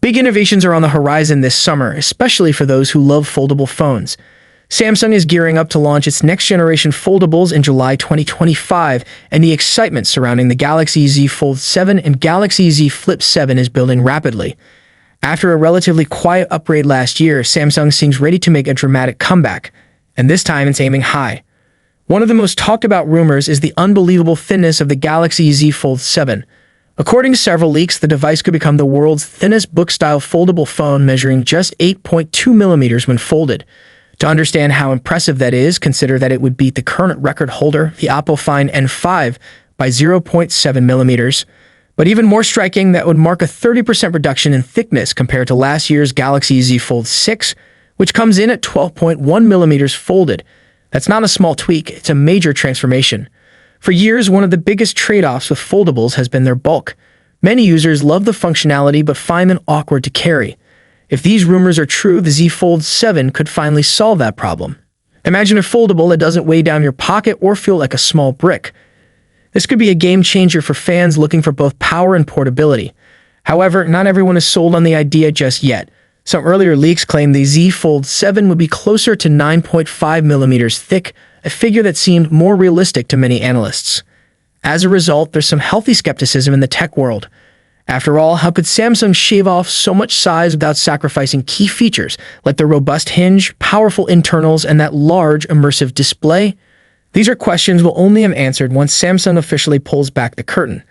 Big innovations are on the horizon this summer, especially for those who love foldable phones. Samsung is gearing up to launch its next-generation foldables in July 2025, and the excitement surrounding the Galaxy Z Fold 7 and Galaxy Z Flip 7 is building rapidly. After a relatively quiet upgrade last year, Samsung seems ready to make a dramatic comeback, and this time it's aiming high. One of the most talked about rumors is the unbelievable thinness of the Galaxy Z Fold 7. According to several leaks, the device could become the world's thinnest book-style foldable phone, measuring just 8.2 millimeters when folded. To understand how impressive that is, consider that it would beat the current record holder, the Oppo Find N5, by 0.7 millimeters. But even more striking, that would mark a 30% reduction in thickness compared to last year's Galaxy Z Fold 6, which comes in at 12.1 millimeters folded. That's not a small tweak, it's a major transformation. For years, one of the biggest trade-offs with foldables has been their bulk. Many users love the functionality but find them awkward to carry. If these rumors are true, the Z Fold 7 could finally solve that problem. Imagine a foldable that doesn't weigh down your pocket or feel like a small brick. This could be a game changer for fans looking for both power and portability. However, not everyone is sold on the idea just yet. Some earlier leaks claim the Z Fold 7 would be closer to 9.5 millimeters thick, a figure that seemed more realistic to many analysts. As a result, there's some healthy skepticism in the tech world. After all, how could Samsung shave off so much size without sacrificing key features like the robust hinge, powerful internals, and that large immersive display? These are questions we'll only have answered once Samsung officially pulls back the curtain.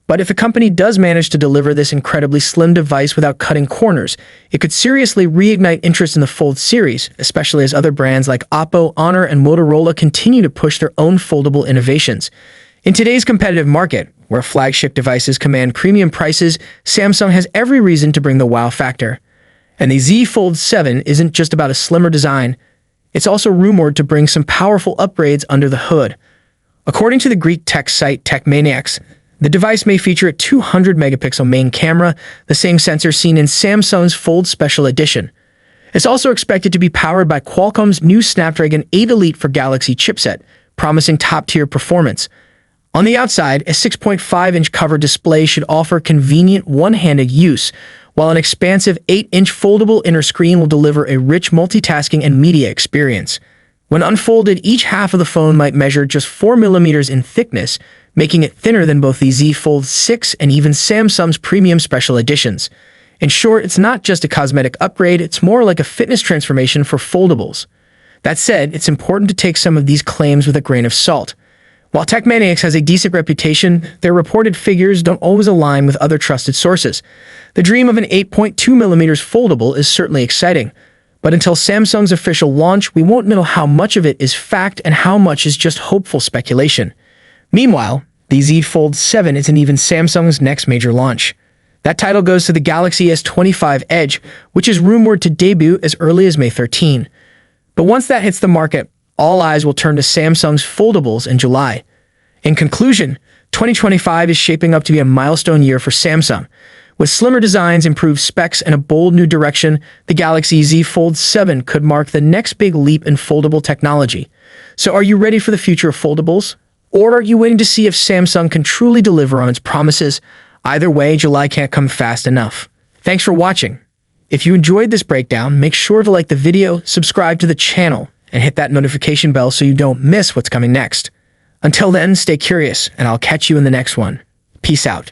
But if a company does manage to deliver this incredibly slim device without cutting corners, it could seriously reignite interest in the Fold series, especially as other brands like Oppo, Honor, and Motorola continue to push their own foldable innovations. In today's competitive market, where flagship devices command premium prices, Samsung has every reason to bring the wow factor. And the Z Fold 7 isn't just about a slimmer design, it's also rumored to bring some powerful upgrades under the hood. According to the Greek tech site TechManiacs, the device may feature a 200-megapixel main camera, the same sensor seen in Samsung's Fold Special Edition. It's also expected to be powered by Qualcomm's new Snapdragon 8 Elite for Galaxy chipset, promising top-tier performance. On the outside, a 6.5-inch cover display should offer convenient one-handed use, while an expansive 8-inch foldable inner screen will deliver a rich multitasking and media experience. When unfolded, each half of the phone might measure just 4 millimeters in thickness, making it thinner than both the Z Fold 6 and even Samsung's premium special editions. In short, it's not just a cosmetic upgrade, it's more like a fitness transformation for foldables. That said, it's important to take some of these claims with a grain of salt. While TechManiacs has a decent reputation, their reported figures don't always align with other trusted sources. The dream of an 8.2 millimeters foldable is certainly exciting, but until Samsung's official launch, we won't know how much of it is fact and how much is just hopeful speculation. Meanwhile, the Z Fold 7 isn't even Samsung's next major launch. That title goes to the Galaxy S25 Edge, which is rumored to debut as early as May 13. But once that hits the market, all eyes will turn to Samsung's foldables in July. In conclusion, 2025 is shaping up to be a milestone year for Samsung. With slimmer designs, improved specs, and a bold new direction, the Galaxy Z Fold 7 could mark the next big leap in foldable technology. So are you ready for the future of foldables? Or are you waiting to see if Samsung can truly deliver on its promises? Either way, July can't come fast enough. Thanks for watching. If you enjoyed this breakdown, make sure to like the video, subscribe to the channel, and hit that notification bell so you don't miss what's coming next. Until then, stay curious, and I'll catch you in the next one. Peace out.